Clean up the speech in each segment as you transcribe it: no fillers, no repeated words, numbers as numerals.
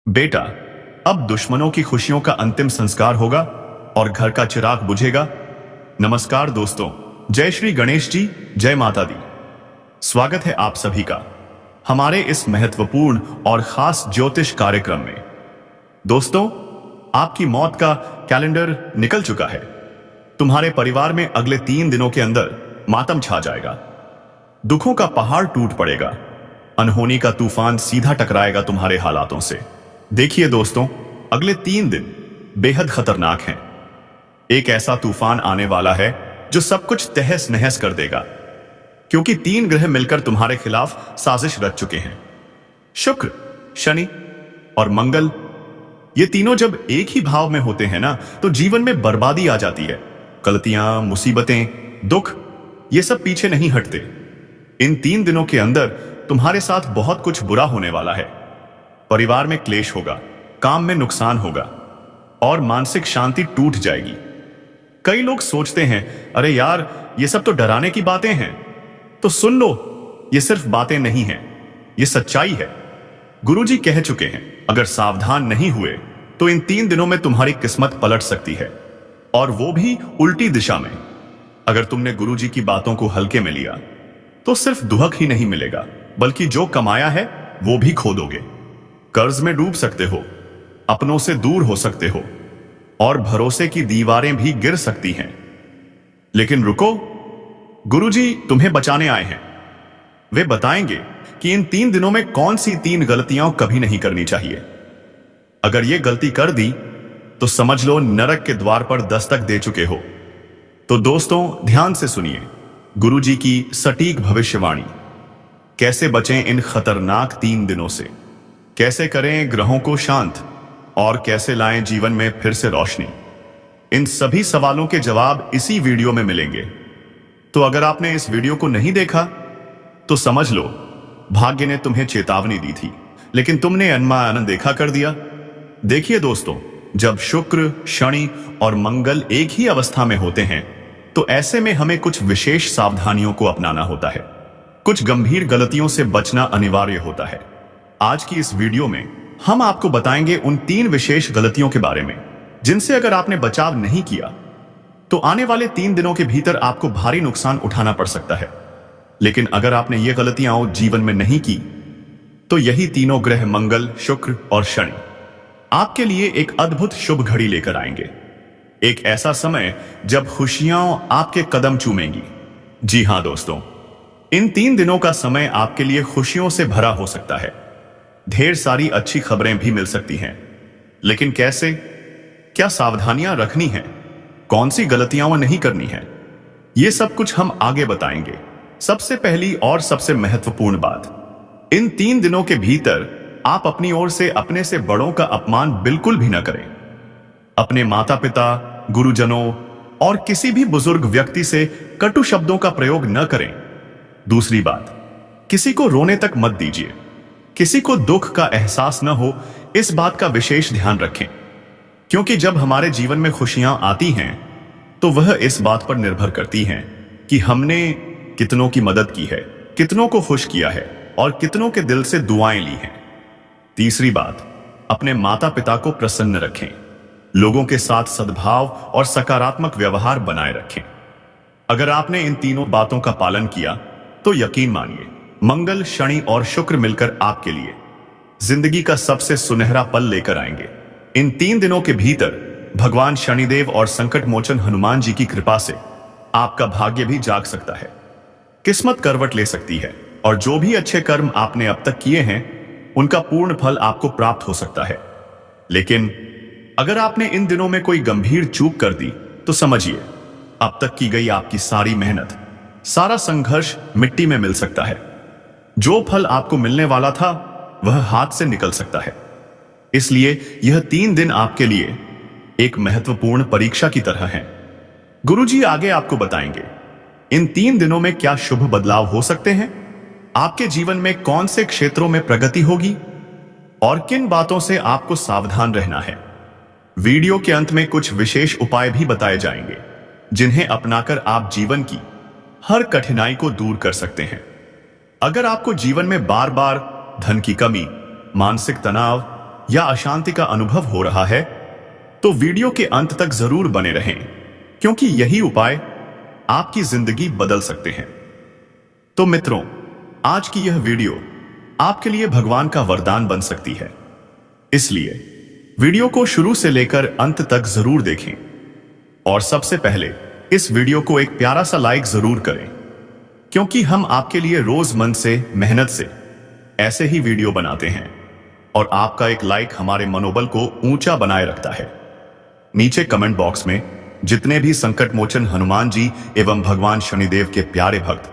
बेटा, अब दुश्मनों की खुशियों का अंतिम संस्कार होगा और घर का चिराग बुझेगा। नमस्कार दोस्तों, जय श्री गणेश जी, जय माता दी। स्वागत है आप सभी का हमारे इस महत्वपूर्ण और खास ज्योतिष कार्यक्रम में। दोस्तों, आपकी मौत का कैलेंडर निकल चुका है। तुम्हारे परिवार में अगले 3 दिनों के अंदर मातम छा जाएगा। दुखों का पहाड़ टूट पड़ेगा। अनहोनी का तूफान सीधा टकराएगा तुम्हारे हालातों से। देखिए दोस्तों, अगले 3 दिन बेहद खतरनाक हैं। एक ऐसा तूफान आने वाला है जो सब कुछ तहस नहस कर देगा, क्योंकि 3 ग्रह मिलकर तुम्हारे खिलाफ साजिश रच चुके हैं। शुक्र, शनि और मंगल, ये तीनों जब एक ही भाव में होते हैं ना, तो जीवन में बर्बादी आ जाती है। गलतियां, मुसीबतें, दुख, ये सब पीछे नहीं हटते। इन 3 दिनों के अंदर तुम्हारे साथ बहुत कुछ बुरा होने वाला है। परिवार में क्लेश होगा, काम में नुकसान होगा और मानसिक शांति टूट जाएगी। कई लोग सोचते हैं, अरे यार, ये सब तो डराने की बातें हैं। तो सुन लो, ये सिर्फ बातें नहीं हैं, ये सच्चाई है। गुरुजी कह चुके हैं, अगर सावधान नहीं हुए तो इन 3 दिनों में तुम्हारी किस्मत पलट सकती है, और वो भी उल्टी दिशा में। अगर तुमने गुरुजी की बातों को हल्के में लिया तो सिर्फ दुहक ही नहीं मिलेगा, बल्कि जो कमाया है वो भी खो दोगे। कर्ज में डूब सकते हो, अपनों से दूर हो सकते हो और भरोसे की दीवारें भी गिर सकती हैं। लेकिन रुको, गुरुजी तुम्हें बचाने आए हैं। वे बताएंगे कि इन 3 दिनों में कौन सी 3 गलतियां कभी नहीं करनी चाहिए। अगर ये गलती कर दी तो समझ लो नरक के द्वार पर दस्तक दे चुके हो। तो दोस्तों, ध्यान से सुनिए गुरुजी की सटीक भविष्यवाणी। कैसे बचें इन खतरनाक 3 दिनों से, कैसे करें ग्रहों को शांत और कैसे लाएं जीवन में फिर से रोशनी। इन सभी सवालों के जवाब इसी वीडियो में मिलेंगे। तो अगर आपने इस वीडियो को नहीं देखा तो समझ लो भाग्य ने तुम्हें चेतावनी दी थी, लेकिन तुमने अनदेखा कर दिया। देखिए दोस्तों, जब शुक्र, शनि और मंगल एक ही अवस्था में होते हैं तो ऐसे में हमें कुछ विशेष सावधानियों को अपनाना होता है। कुछ गंभीर गलतियों से बचना अनिवार्य होता है। आज की इस वीडियो में हम आपको बताएंगे उन 3 विशेष गलतियों के बारे में, जिनसे अगर आपने बचाव नहीं किया तो आने वाले 3 दिनों के भीतर आपको भारी नुकसान उठाना पड़ सकता है। लेकिन अगर आपने ये गलतियां जीवन में नहीं की तो यही तीनों ग्रह मंगल, शुक्र और शनि आपके लिए एक अद्भुत शुभ घड़ी लेकर आएंगे। एक ऐसा समय जब खुशियां आपके कदम चूमेंगी। जी हां दोस्तों, इन 3 दिनों का समय आपके लिए खुशियों से भरा हो सकता है। ढेर सारी अच्छी खबरें भी मिल सकती हैं। लेकिन कैसे, क्या सावधानियां रखनी है, कौन सी गलतियां वो नहीं करनी है, ये सब कुछ हम आगे बताएंगे। सबसे पहली और सबसे महत्वपूर्ण बात, इन 3 दिनों के भीतर आप अपनी ओर से अपने से बड़ों का अपमान बिल्कुल भी न करें। अपने माता पिता, गुरुजनों और किसी भी बुजुर्ग व्यक्ति से कटु शब्दों का प्रयोग न करें। दूसरी बात, किसी को रोने तक मत दीजिए। किसी को दुख का एहसास न हो, इस बात का विशेष ध्यान रखें, क्योंकि जब हमारे जीवन में खुशियां आती हैं तो वह इस बात पर निर्भर करती हैं कि हमने कितनों की मदद की है, कितनों को खुश किया है और कितनों के दिल से दुआएं ली हैं। तीसरी बात, अपने माता पिता को प्रसन्न रखें। लोगों के साथ सद्भाव और सकारात्मक व्यवहार बनाए रखें। अगर आपने इन तीनों बातों का पालन किया तो यकीन मानिए, मंगल, शनि और शुक्र मिलकर आपके लिए जिंदगी का सबसे सुनहरा पल लेकर आएंगे। इन 3 दिनों के भीतर भगवान शनिदेव और संकट मोचन हनुमान जी की कृपा से आपका भाग्य भी जाग सकता है, किस्मत करवट ले सकती है और जो भी अच्छे कर्म आपने अब तक किए हैं उनका पूर्ण फल आपको प्राप्त हो सकता है। लेकिन अगर आपने इन दिनों में कोई गंभीर चूक कर दी तो समझिए, अब तक की गई आपकी सारी मेहनत, सारा संघर्ष मिट्टी में मिल सकता है। जो फल आपको मिलने वाला था वह हाथ से निकल सकता है। इसलिए यह 3 दिन आपके लिए एक महत्वपूर्ण परीक्षा की तरह हैं। गुरुजी आगे आपको बताएंगे इन 3 दिनों में क्या शुभ बदलाव हो सकते हैं, आपके जीवन में कौन से क्षेत्रों में प्रगति होगी और किन बातों से आपको सावधान रहना है। वीडियो के अंत में कुछ विशेष उपाय भी बताए जाएंगे, जिन्हें अपनाकर आप जीवन की हर कठिनाई को दूर कर सकते हैं। अगर आपको जीवन में बार बार धन की कमी, मानसिक तनाव या अशांति का अनुभव हो रहा है तो वीडियो के अंत तक जरूर बने रहें, क्योंकि यही उपाय आपकी जिंदगी बदल सकते हैं। तो मित्रों, आज की यह वीडियो आपके लिए भगवान का वरदान बन सकती है, इसलिए वीडियो को शुरू से लेकर अंत तक जरूर देखें। और सबसे पहले इस वीडियो को एक प्यारा सा लाइक जरूर करें, क्योंकि हम आपके लिए रोज मन से मेहनत से ऐसे ही वीडियो बनाते हैं और आपका एक लाइक हमारे मनोबल को ऊंचा बनाए रखता है। नीचे कमेंट बॉक्स में जितने भी संकट मोचन हनुमान जी एवं भगवान शनिदेव के प्यारे भक्त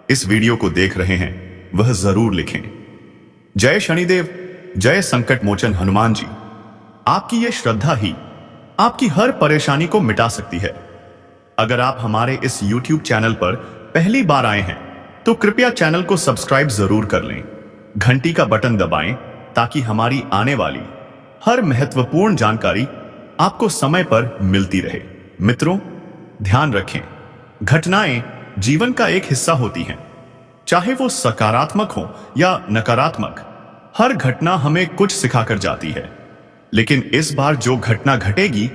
इस वीडियो को देख रहे हैं वह जरूर लिखें, जय शनिदेव, जय संकट मोचन हनुमान जी। आपकी यह श्रद्धा ही आपकी हर परेशानी को मिटा सकती है। अगर आप हमारे इस YouTube चैनल पर पहली बार आए हैं तो कृपया चैनल को सब्सक्राइब जरूर कर लें, घंटी का बटन दबाएं ताकि हमारी आने वाली हर महत्वपूर्ण जानकारी आपको समय पर मिलती रहे। मित्रों, ध्यान रखें, घटनाएं जीवन का एक हिस्सा होती हैं, चाहे वो सकारात्मक हो या नकारात्मक। हर घटना हमें कुछ सिखाकर जाती है, लेकिन इस बार जो घटना घटेगी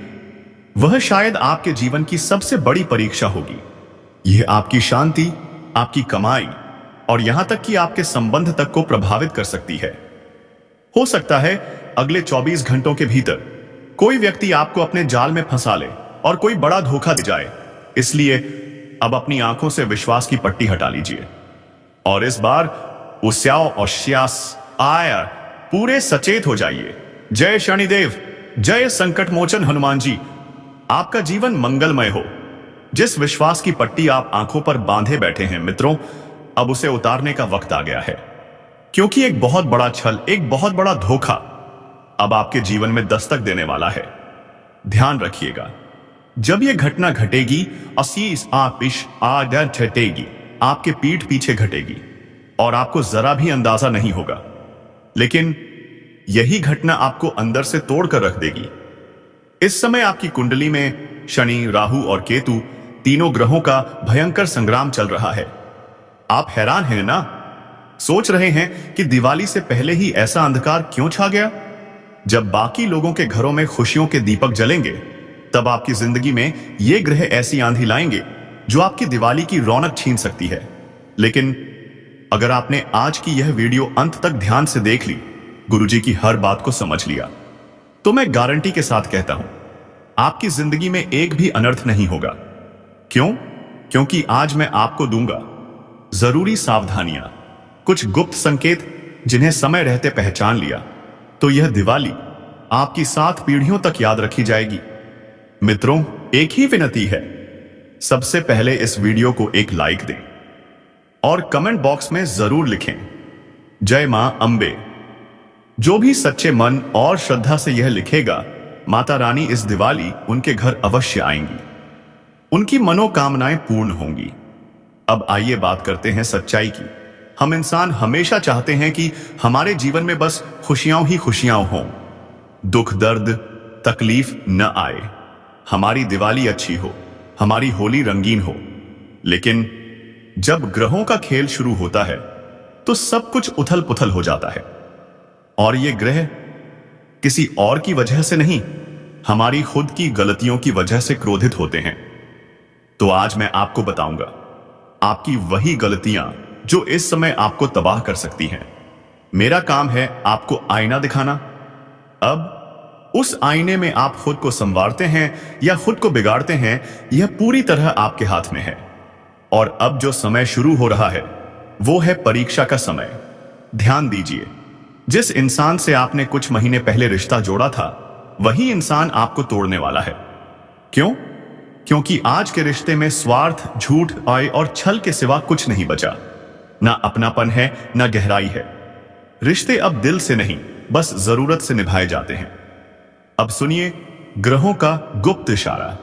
वह शायद आपके जीवन की सबसे बड़ी परीक्षा होगी। यह आपकी शांति, आपकी कमाई और यहां तक कि आपके संबंध तक को प्रभावित कर सकती है। हो सकता है अगले 24 घंटों के भीतर कोई व्यक्ति आपको अपने जाल में फंसा ले और कोई बड़ा धोखा दे जाए। इसलिए अब अपनी आंखों से विश्वास की पट्टी हटा लीजिए और इस बार उस्याओ और श्यास आया पूरे सचेत हो जाइए। जय शनिदेव, जय संकट मोचन हनुमान जी। आपका जीवन मंगलमय हो। जिस विश्वास की पट्टी आप आंखों पर बांधे बैठे हैं मित्रों, अब उसे उतारने का वक्त आ गया है, क्योंकि एक बहुत बड़ा छल, एक बहुत बड़ा धोखा अब आपके जीवन में दस्तक देने वाला है। ध्यान रखिएगा, जब यह घटना घटेगी असीस आपिश आटेगी, आपके पीठ पीछे घटेगी और आपको जरा भी अंदाजा नहीं होगा, लेकिन यही घटना आपको अंदर से तोड़कर रख देगी। इस समय आपकी कुंडली में शनि, राहु और केतु तीनों ग्रहों का भयंकर संग्राम चल रहा है। आप हैरान हैं ना? सोच रहे हैं कि दिवाली से पहले ही ऐसा अंधकार क्यों छा गया? जब बाकी लोगों के घरों में खुशियों के दीपक जलेंगे, तब आपकी जिंदगी में ये ग्रह ऐसी आंधी लाएंगे जो आपकी दिवाली की रौनक छीन सकती है। लेकिन अगर आपने आज की यह वीडियो अंत तक ध्यान से देख ली, गुरुजी की हर बात को समझ लिया, तो मैं गारंटी के साथ कहता हूं आपकी जिंदगी में एक भी अनर्थ नहीं होगा। क्यों? क्योंकि आज मैं आपको दूंगा जरूरी सावधानियां, कुछ गुप्त संकेत जिन्हें समय रहते पहचान लिया तो यह दिवाली आपकी 7 पीढ़ियों तक याद रखी जाएगी। मित्रों, एक ही विनती है, सबसे पहले इस वीडियो को एक लाइक दें और कमेंट बॉक्स में जरूर लिखें, जय मां अंबे। जो भी सच्चे मन और श्रद्धा से यह लिखेगा, माता रानी इस दिवाली उनके घर अवश्य आएंगी, उनकी मनोकामनाएं पूर्ण होंगी। अब आइए बात करते हैं सच्चाई की। हम इंसान हमेशा चाहते हैं कि हमारे जीवन में बस खुशियां ही खुशियां हों, दुख दर्द तकलीफ न आए, हमारी दिवाली अच्छी हो, हमारी होली रंगीन हो। लेकिन जब ग्रहों का खेल शुरू होता है तो सब कुछ उथल पुथल हो जाता है, और ये ग्रह किसी और की वजह से नहीं, हमारी खुद की गलतियों की वजह से क्रोधित होते हैं। तो आज मैं आपको बताऊंगा आपकी वही गलतियां जो इस समय आपको तबाह कर सकती हैं। मेरा काम है आपको आईना दिखाना। अब उस आईने में आप खुद को संवारते हैं या खुद को बिगाड़ते हैं, यह पूरी तरह आपके हाथ में है। और अब जो समय शुरू हो रहा है वो है परीक्षा का समय। ध्यान दीजिए, जिस इंसान से आपने कुछ महीने पहले रिश्ता जोड़ा था वही इंसान आपको तोड़ने वाला है। क्यों? क्योंकि आज के रिश्ते में स्वार्थ, झूठ, आय और छल के सिवा कुछ नहीं बचा। ना अपनापन है, ना गहराई है। रिश्ते अब दिल से नहीं, बस जरूरत से निभाए जाते हैं। अब सुनिए ग्रहों का गुप्त इशारा।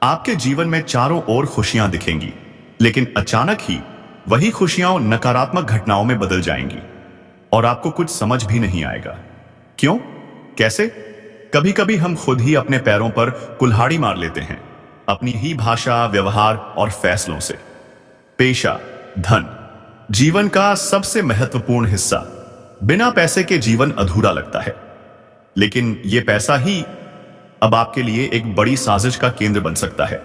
आपके जीवन में चारों ओर खुशियां दिखेंगी, लेकिन अचानक ही वही खुशियां नकारात्मक घटनाओं में बदल जाएंगी और आपको कुछ समझ भी नहीं आएगा। क्यों? कैसे? कभी कभी हम खुद ही अपने पैरों पर कुल्हाड़ी मार लेते हैं, अपनी ही भाषा, व्यवहार और फैसलों से। पेशा, धन, जीवन का सबसे महत्वपूर्ण हिस्सा। बिना पैसे के जीवन अधूरा लगता है। लेकिन यह पैसा ही अब आपके लिए एक बड़ी साजिश का केंद्र बन सकता है।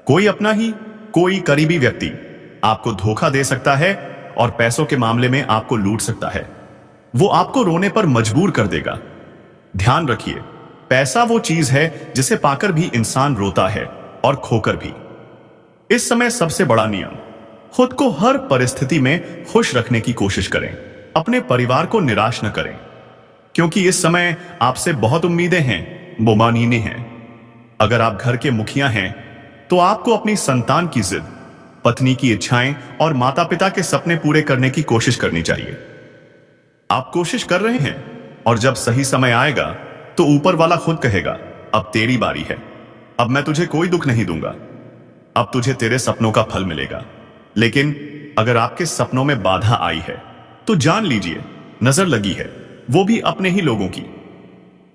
कोई अपना ही कोई करीबी व्यक्ति आपको धोखा दे सकता है और पैसों के मामले में आपको लूट सकता है। वो आपको रोने पर मजबूर कर देगा। ध्यान रखिए, पैसा वो चीज है जिसे पाकर भी इंसान रोता है और खोकर भी। इस समय सबसे बड़ा नियम, खुद को हर परिस्थिति में खुश रखने की कोशिश करें। अपने परिवार को निराश न करें, क्योंकि इस समय आपसे बहुत उम्मीदें हैं, वो माननीय हैं। अगर आप घर के मुखिया हैं तो आपको अपनी संतान की जिद, पत्नी की इच्छाएं और माता पिता के सपने पूरे करने की कोशिश करनी चाहिए। आप कोशिश कर रहे हैं और जब सही समय आएगा तो ऊपर वाला खुद कहेगा, अब तेरी बारी है, अब मैं तुझे कोई दुख नहीं दूंगा, अब तुझे तेरे सपनों का फल मिलेगा। लेकिन अगर आपके सपनों में बाधा आई है तो जान लीजिए नजर लगी है, वो भी अपने ही लोगों की।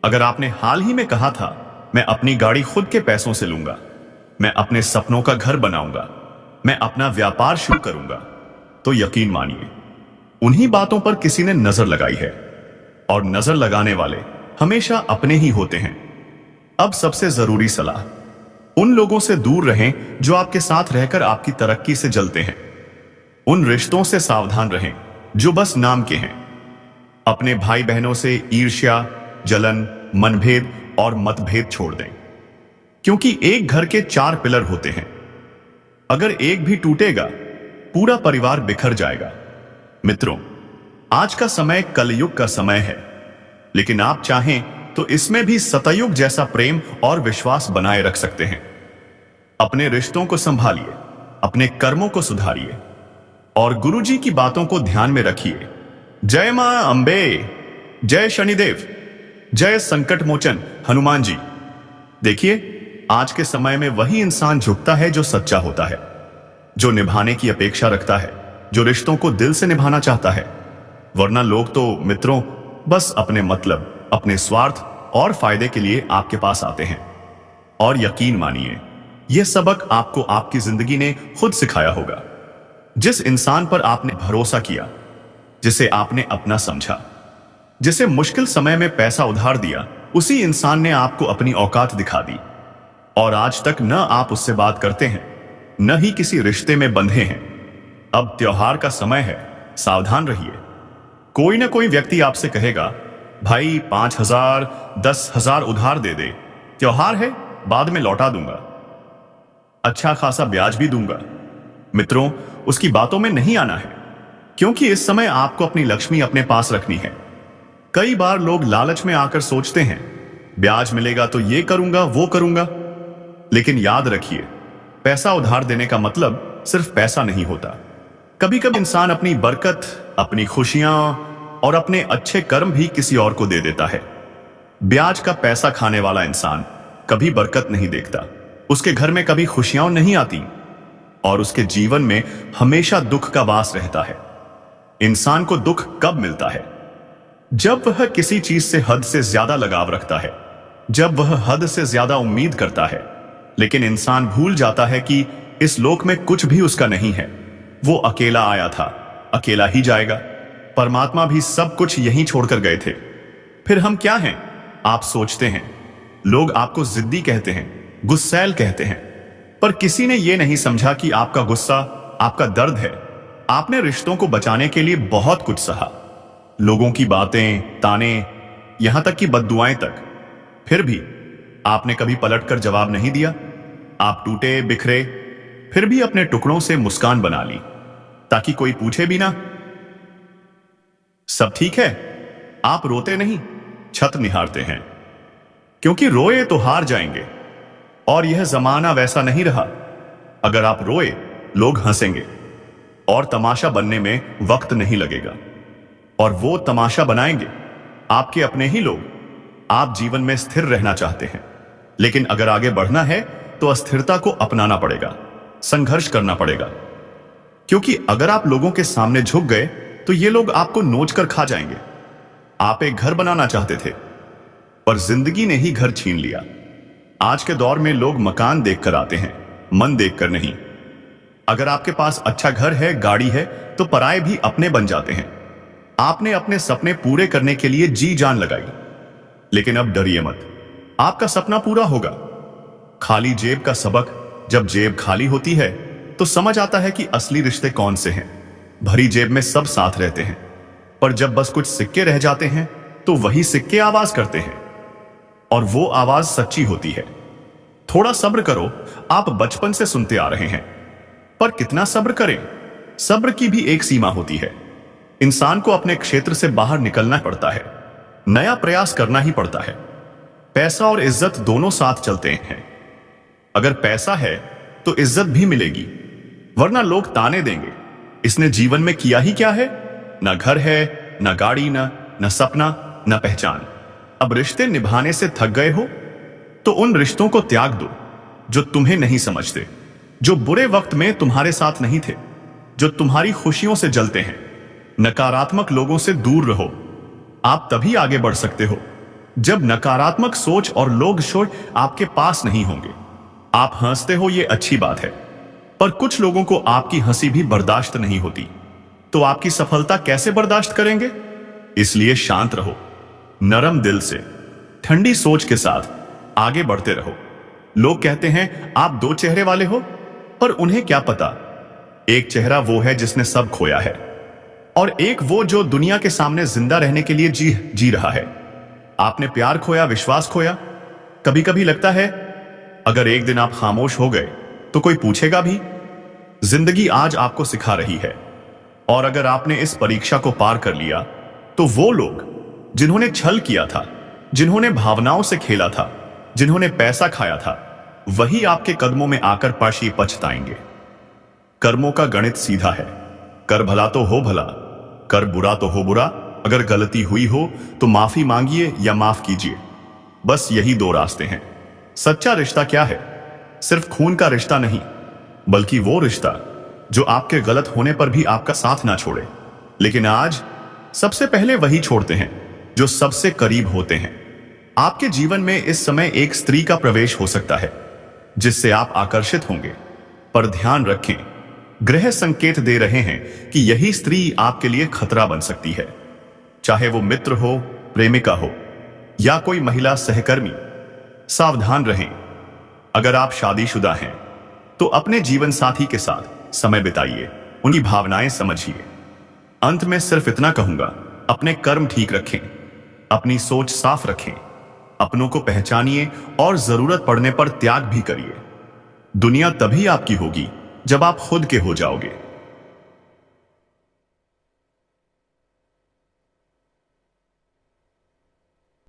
अगर आपने हाल ही में कहा था मैं अपनी गाड़ी खुद के पैसों से लूंगा, मैं अपने सपनों का घर बनाऊंगा, मैं अपना व्यापार शुरू करूंगा, तो यकीन मानिए उन्हीं बातों पर किसी ने नजर लगाई है, और नजर लगाने वाले हमेशा अपने ही होते हैं। अब सबसे जरूरी सलाह, उन लोगों से दूर रहें जो आपके साथ रहकर आपकी तरक्की से जलते हैं। उन रिश्तों से सावधान रहें जो बस नाम के हैं। अपने भाई बहनों से ईर्ष्या, जलन, मनभेद और मतभेद छोड़ दें, क्योंकि एक घर के 4 पिलर होते हैं। अगर एक भी टूटेगा पूरा परिवार बिखर जाएगा। मित्रों, आज का समय कलयुग का समय है, लेकिन आप चाहें तो इसमें भी सतयुग जैसा प्रेम और विश्वास बनाए रख सकते हैं। अपने रिश्तों को संभालिए, अपने कर्मों को सुधारिए और गुरुजी की बातों को ध्यान में रखिए। जय मां अंबे, जय शनिदेव, जय संकट मोचन हनुमान जी। देखिए, आज के समय में वही इंसान झुकता है जो सच्चा होता है, जो निभाने की अपेक्षा रखता है, जो रिश्तों को दिल से निभाना चाहता है। वरना लोग तो मित्रों बस अपने मतलब, अपने स्वार्थ और फायदे के लिए आपके पास आते हैं। और यकीन मानिए, यह सबक आपको आपकी जिंदगी ने खुद सिखाया होगा। जिस इंसान पर आपने भरोसा किया, जिसे आपने अपना समझा, जिसे मुश्किल समय में पैसा उधार दिया, उसी इंसान ने आपको अपनी औकात दिखा दी। और आज तक न आप उससे बात करते हैं, न ही किसी रिश्ते में बंधे हैं। अब त्योहार का समय है, सावधान रहिए। कोई ना कोई व्यक्ति आपसे कहेगा, भाई 5,000, 10,000 उधार दे दे, त्योहार है, बाद में लौटा दूंगा, अच्छा खासा ब्याज भी दूंगा। मित्रों, उसकी बातों में नहीं आना है, क्योंकि इस समय आपको अपनी लक्ष्मी अपने पास रखनी है। कई बार लोग लालच में आकर सोचते हैं ब्याज मिलेगा तो ये करूंगा, वो करूंगा। लेकिन याद रखिए, पैसा उधार देने का मतलब सिर्फ पैसा नहीं होता। कभी कभी इंसान अपनी बरकत, अपनी खुशियां और अपने अच्छे कर्म भी किसी और को दे देता है। ब्याज का पैसा खाने वाला इंसान कभी बरकत नहीं देखता, उसके घर में कभी खुशियां नहीं आती और उसके जीवन में हमेशा दुख का वास रहता है। इंसान को दुख कब मिलता है? जब वह किसी चीज से हद से ज्यादा लगाव रखता है, जब वह हद से ज्यादा उम्मीद करता है। लेकिन इंसान भूल जाता है कि इस लोक में कुछ भी उसका नहीं है। वो अकेला आया था, अकेला ही जाएगा। परमात्मा भी सब कुछ यहीं छोड़कर गए थे। फिर हम क्या हैं? आप सोचते हैं लोग आपको जिद्दी कहते हैं, गुस्सैल कहते हैं, पर किसी ने यह नहीं समझा कि आपका गुस्सा आपका दर्द है। आपने रिश्तों को बचाने के लिए बहुत कुछ सहा, लोगों की बातें, ताने, यहां तक कि बद्दुआएं तक। फिर भी आपने कभी पलटकर जवाब नहीं दिया। आप टूटे बिखरे, फिर भी अपने टुकड़ों से मुस्कान बना ली, ताकि कोई पूछे भी ना, सब ठीक है। आप रोते नहीं, छत निहारते हैं, क्योंकि रोए तो हार जाएंगे। और यह जमाना वैसा नहीं रहा। अगर आप रोए, लोग हंसेंगे और तमाशा बनने में वक्त नहीं लगेगा। और वो तमाशा बनाएंगे आपके अपने ही लोग। आप जीवन में स्थिर रहना चाहते हैं, लेकिन अगर आगे बढ़ना है तो अस्थिरता को अपनाना पड़ेगा, संघर्ष करना पड़ेगा। क्योंकि अगर आप लोगों के सामने झुक गए तो ये लोग आपको नोच कर खा जाएंगे। आप एक घर बनाना चाहते थे, पर जिंदगी ने ही घर छीन लिया। आज के दौर में लोग मकान देखकर आते हैं, मन देखकर नहीं। अगर आपके पास अच्छा घर है, गाड़ी है, तो पराये भी अपने बन जाते हैं। आपने अपने सपने पूरे करने के लिए जी जान लगाई, लेकिन अब डरिए मत, आपका सपना पूरा होगा। खाली जेब का सबक। जब जेब खाली होती है तो समझ आता है कि असली रिश्ते कौन से हैं। भरी जेब में सब साथ रहते हैं, पर जब बस कुछ सिक्के रह जाते हैं तो वही सिक्के आवाज करते हैं, और वो आवाज सच्ची होती है। थोड़ा सब्र करो, आप बचपन से सुनते आ रहे हैं, पर कितना सब्र करें? सब्र की भी एक सीमा होती है। इंसान को अपने क्षेत्र से बाहर निकलना पड़ता है, नया प्रयास करना ही पड़ता है। पैसा और इज्जत दोनों साथ चलते हैं। अगर पैसा है तो इज्जत भी मिलेगी, वरना लोग ताने देंगे, इसने जीवन में किया ही क्या है? ना घर है, ना गाड़ी, ना सपना, ना पहचान। अब रिश्ते निभाने से थक गए हो तो उन रिश्तों को त्याग दो जो तुम्हें नहीं समझते, जो बुरे वक्त में तुम्हारे साथ नहीं थे, जो तुम्हारी खुशियों से जलते हैं। नकारात्मक लोगों से दूर रहो। आप तभी आगे बढ़ सकते हो जब नकारात्मक सोच और लोग शोर आपके पास नहीं होंगे। आप हंसते हो, ये अच्छी बात है, पर कुछ लोगों को आपकी हंसी भी बर्दाश्त नहीं होती, तो आपकी सफलता कैसे बर्दाश्त करेंगे? इसलिए शांत रहो, नरम दिल से, ठंडी सोच के साथ आगे बढ़ते रहो। लोग कहते हैं आप दो चेहरे वाले हो, पर उन्हें क्या पता, एक चेहरा वो है जिसने सब खोया है, और एक वो जो दुनिया के सामने जिंदा रहने के लिए जी रहा है। आपने प्यार खोया, विश्वास खोया। कभी कभी लगता है अगर एक दिन आप खामोश हो गए तो कोई पूछेगा भी। जिंदगी आज आपको सिखा रही है, और अगर आपने इस परीक्षा को पार कर लिया तो वो लोग जिन्होंने छल किया था, जिन्होंने भावनाओं से खेला था, जिन्होंने पैसा खाया था, वही आपके कदमों में आकर पछताएंगे। कर्मों का गणित सीधा है, कर भला तो हो भला, कर बुरा तो हो बुरा। अगर गलती हुई हो तो माफी मांगिए या माफ कीजिए, बस यही दो रास्ते हैं। सच्चा रिश्ता क्या है? सिर्फ खून का रिश्ता नहीं, बल्कि वो रिश्ता जो आपके गलत होने पर भी आपका साथ ना छोड़े। लेकिन आज सबसे पहले वही छोड़ते हैं जो सबसे करीब होते हैं। आपके जीवन में इस समय एक स्त्री का प्रवेश हो सकता है जिससे आप आकर्षित होंगे, पर ध्यान रखें, ग्रह संकेत दे रहे हैं कि यही स्त्री आपके लिए खतरा बन सकती है। चाहे वो मित्र हो, प्रेमिका हो, या कोई महिला सहकर्मी। सावधान रहें। अगर आप शादीशुदा हैं तो अपने जीवन साथी के साथ समय बिताइए, उनकी भावनाएं समझिए। अंत में सिर्फ इतना कहूंगा, अपने कर्म ठीक रखें, अपनी सोच साफ रखें, अपनों को पहचानिए और जरूरत पड़ने पर त्याग भी करिए। दुनिया तभी आपकी होगी जब आप खुद के हो जाओगे।